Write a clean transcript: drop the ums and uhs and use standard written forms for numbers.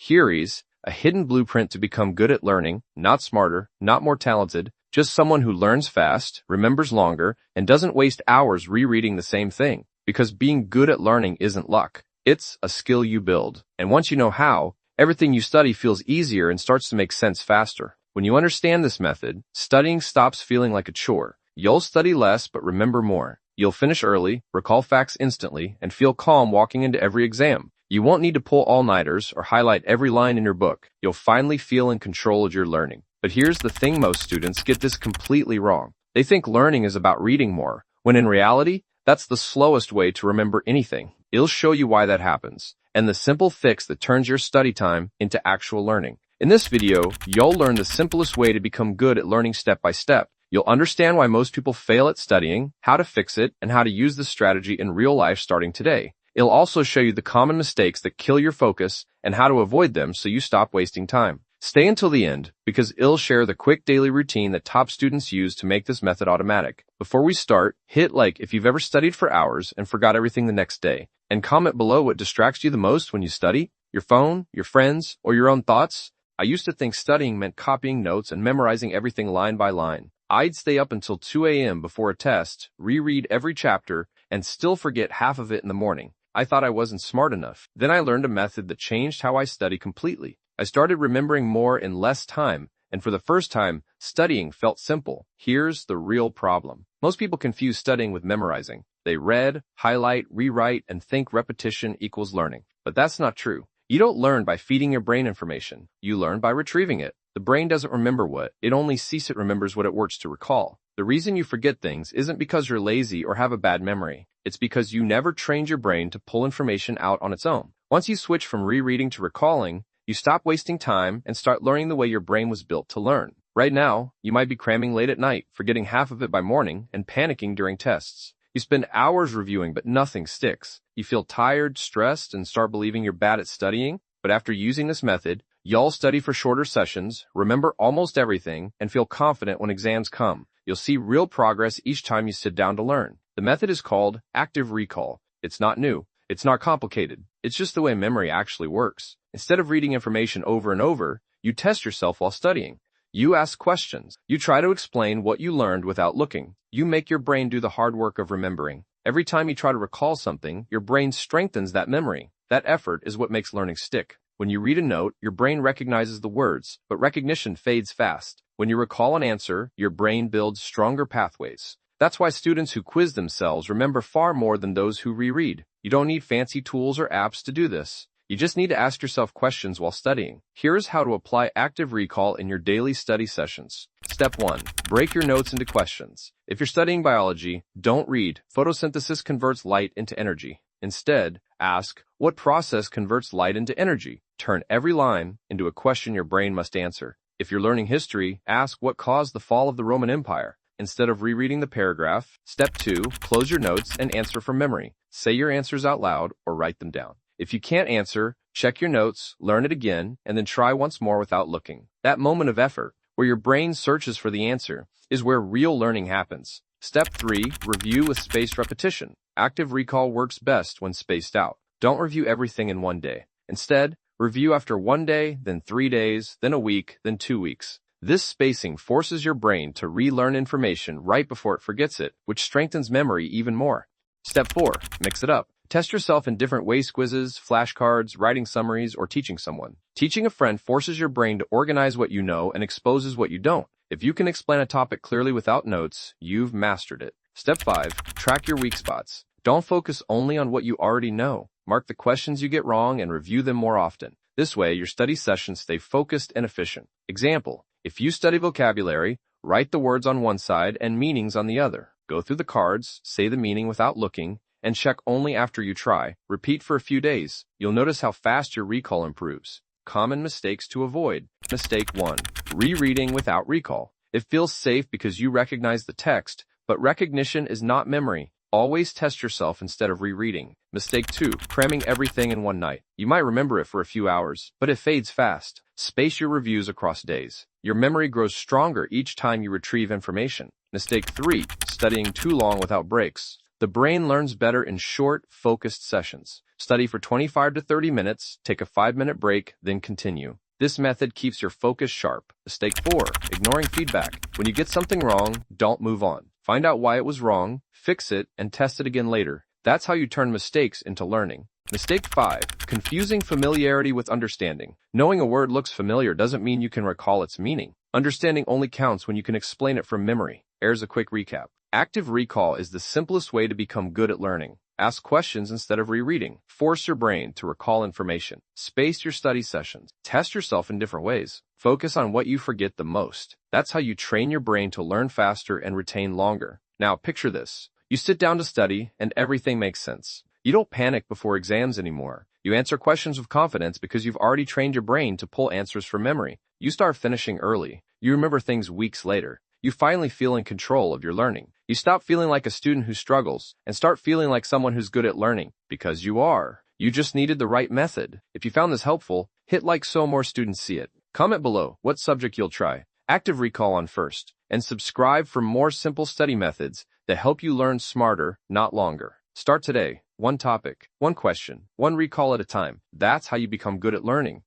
Here's a hidden blueprint to become good at learning, not smarter, not more talented, just someone who learns fast, remembers longer, and doesn't waste hours rereading the same thing. Because being good at learning isn't luck. It's a skill you build. And once you know how, everything you study feels easier and starts to make sense faster. When you understand this method, studying stops feeling like a chore. You'll study less but remember more. You'll finish early, recall facts instantly, and feel calm walking into every exam. You won't need to pull all-nighters or highlight every line in your book. You'll finally feel in control of your learning. But here's the thing, most students get this completely wrong. They think learning is about reading more, when in reality, that's the slowest way to remember anything. It'll show you why that happens, and the simple fix that turns your study time into actual learning. In this video, you'll learn the simplest way to become good at learning step by step. You'll understand why most people fail at studying, how to fix it, and how to use this strategy in real life starting today. It'll also show you the common mistakes that kill your focus and how to avoid them so you stop wasting time. Stay until the end, because it'll share the quick daily routine that top students use to make this method automatic. Before we start, hit like if you've ever studied for hours and forgot everything the next day, and comment below what distracts you the most when you study: your phone, your friends, or your own thoughts. I used to think studying meant copying notes and memorizing everything line by line. I'd stay up until 2 a.m. before a test, reread every chapter, and still forget half of it in the morning. I thought I wasn't smart enough. Then I learned a method that changed how I study completely. I started remembering more in less time, and for the first time, studying felt simple. Here's the real problem. Most people confuse studying with memorizing. They read, highlight, rewrite, and think repetition equals learning. But that's not true. You don't learn by feeding your brain information. You learn by retrieving it. The brain doesn't remember what, it only sees it remembers what it works to recall. The reason you forget things isn't because you're lazy or have a bad memory. It's because you never trained your brain to pull information out on its own. Once you switch from rereading to recalling, you stop wasting time and start learning the way your brain was built to learn. Right now, you might be cramming late at night, forgetting half of it by morning, and panicking during tests. You spend hours reviewing, but nothing sticks. You feel tired, stressed, and start believing you're bad at studying. But after using this method, you'll study for shorter sessions, remember almost everything, and feel confident when exams come. You'll see real progress each time you sit down to learn. The method is called active recall. It's not new. It's not complicated. It's just the way memory actually works. Instead of reading information over and over, you test yourself while studying. You ask questions. You try to explain what you learned without looking. You make your brain do the hard work of remembering. Every time you try to recall something, your brain strengthens that memory. That effort is what makes learning stick. When you read a note, your brain recognizes the words, but recognition fades fast. When you recall an answer, your brain builds stronger pathways. That's why students who quiz themselves remember far more than those who reread. You don't need fancy tools or apps to do this. You just need to ask yourself questions while studying. Here's how to apply active recall in your daily study sessions. Step 1. Break your notes into questions. If you're studying biology, don't read "Photosynthesis converts light into energy." Instead, ask, "What process converts light into energy?" Turn every line into a question your brain must answer. If you're learning history, ask, "What caused the fall of the Roman Empire?" Instead of rereading the paragraph. Step 2. Close your notes and answer from memory. Say your answers out loud or write them down. If you can't answer, check your notes, learn it again, and then try once more without looking. That moment of effort, where your brain searches for the answer, is where real learning happens. Step 3. Review with spaced repetition. Active recall works best when spaced out. Don't review everything in one day. Instead, review after 1 day, then 3 days, then a week, then 2 weeks. This spacing forces your brain to relearn information right before it forgets it, which strengthens memory even more. Step 4. Mix it up. Test yourself in different ways: quizzes, flashcards, writing summaries, or teaching someone. Teaching a friend forces your brain to organize what you know and exposes what you don't. If you can explain a topic clearly without notes, you've mastered it. Step 5. Track your weak spots. Don't focus only on what you already know. Mark the questions you get wrong and review them more often. This way, your study sessions stay focused and efficient. Example: if you study vocabulary, write the words on one side and meanings on the other. Go through the cards, say the meaning without looking, and check only after you try. Repeat for a few days. You'll notice how fast your recall improves. Common mistakes to avoid. Mistake 1. Rereading without recall. It feels safe because you recognize the text, but recognition is not memory. Always test yourself instead of rereading. Mistake 2. Cramming everything in one night. You might remember it for a few hours, but it fades fast. Space your reviews across days. Your memory grows stronger each time you retrieve information. Mistake 3. Studying too long without breaks. The brain learns better in short, focused sessions. Study for 25 to 30 minutes, take a 5-minute break, then continue. This method keeps your focus sharp. Mistake 4. Ignoring feedback. When you get something wrong, don't move on. Find out why it was wrong, fix it, and test it again later. That's how you turn mistakes into learning. Mistake 5. Confusing familiarity with understanding. Knowing a word looks familiar doesn't mean you can recall its meaning. Understanding only counts when you can explain it from memory. Here's a quick recap. Active recall is the simplest way to become good at learning. Ask questions instead of rereading. Force your brain to recall information. Space your study sessions. Test yourself in different ways. Focus on what you forget the most. That's how you train your brain to learn faster and retain longer. Now picture this. You sit down to study and everything makes sense. You don't panic before exams anymore. You answer questions with confidence because you've already trained your brain to pull answers from memory. You start finishing early. You remember things weeks later. You finally feel in control of your learning. You stop feeling like a student who struggles and start feeling like someone who's good at learning, because you are. You just needed the right method. If you found this helpful, hit like so more students see it. Comment below what subject you'll try. Active recall on first, and subscribe for more simple study methods that help you learn smarter, not longer. Start today. One topic, one question, one recall at a time. That's how you become good at learning.